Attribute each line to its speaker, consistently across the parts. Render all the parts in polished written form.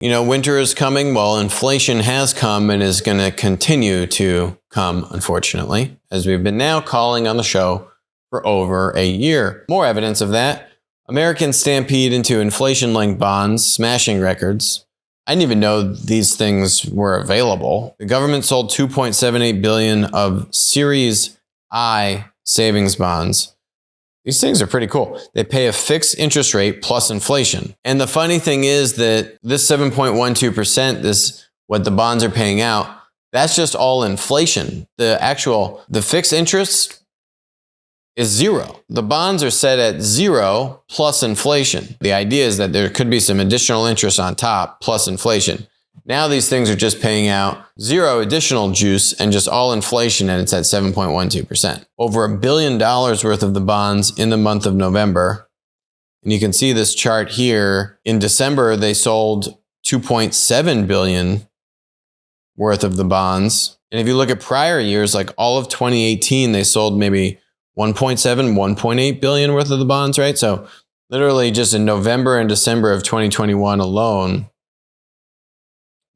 Speaker 1: winter is coming. Well, inflation has come and is going to continue to come, unfortunately, as we've been now calling on the show for over a year. More evidence of that. Americans stampede into inflation-linked bonds, smashing records. I didn't even know these things were available. The government sold $2.78 billion of Series I savings bonds. These things are pretty cool. They pay a fixed interest rate plus inflation. And the funny thing is that this 7.12%, what the bonds are paying out, that's just all inflation. The fixed interest is zero. The bonds are set at zero plus inflation. The idea is that there could be some additional interest on top plus inflation. Now these things are just paying out zero additional juice and just all inflation, and it's at 7.12%. Over $1 billion worth of the bonds in the month of November. And you can see this chart here. In December, they sold $2.7 billion worth of the bonds. And if you look at prior years, like all of 2018, they sold maybe 1.8 billion worth of the bonds, right? So literally just in November and December of 2021 alone,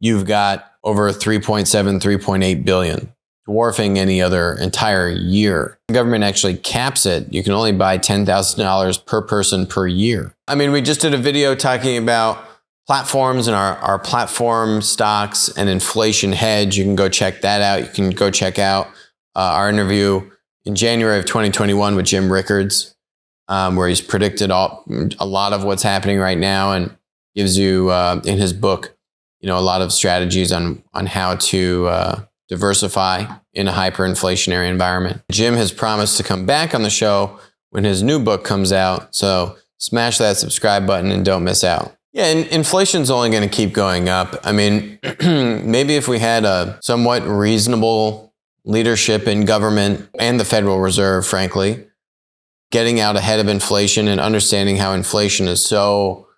Speaker 1: you've got over 3.8 billion, dwarfing any other entire year. The government actually caps it. You can only buy $10,000 per person per year. I mean, we just did a video talking about platforms and our platform stocks and inflation hedge. You can go check that out. You can go check out our interview in January of 2021 with Jim Rickards, where he's predicted a lot of what's happening right now and gives you, in his book, a lot of strategies on how to diversify in a hyperinflationary environment. Jim has promised to come back on the show when his new book comes out, so smash that subscribe button and don't miss out. Yeah, and inflation's only going to keep going up. I mean, maybe if we had a somewhat reasonable leadership in government and the Federal Reserve, frankly, getting out ahead of inflation and understanding how inflation is so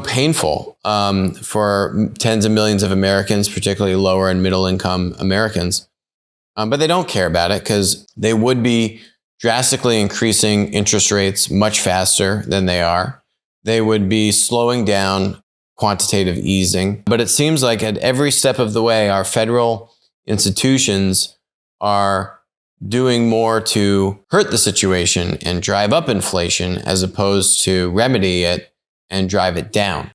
Speaker 1: painful for tens of millions of Americans, particularly lower and middle income Americans. But they don't care about it because they would be drastically increasing interest rates much faster than they are. They would be slowing down quantitative easing. But it seems like at every step of the way, our federal institutions are doing more to hurt the situation and drive up inflation as opposed to remedy it and drive it down.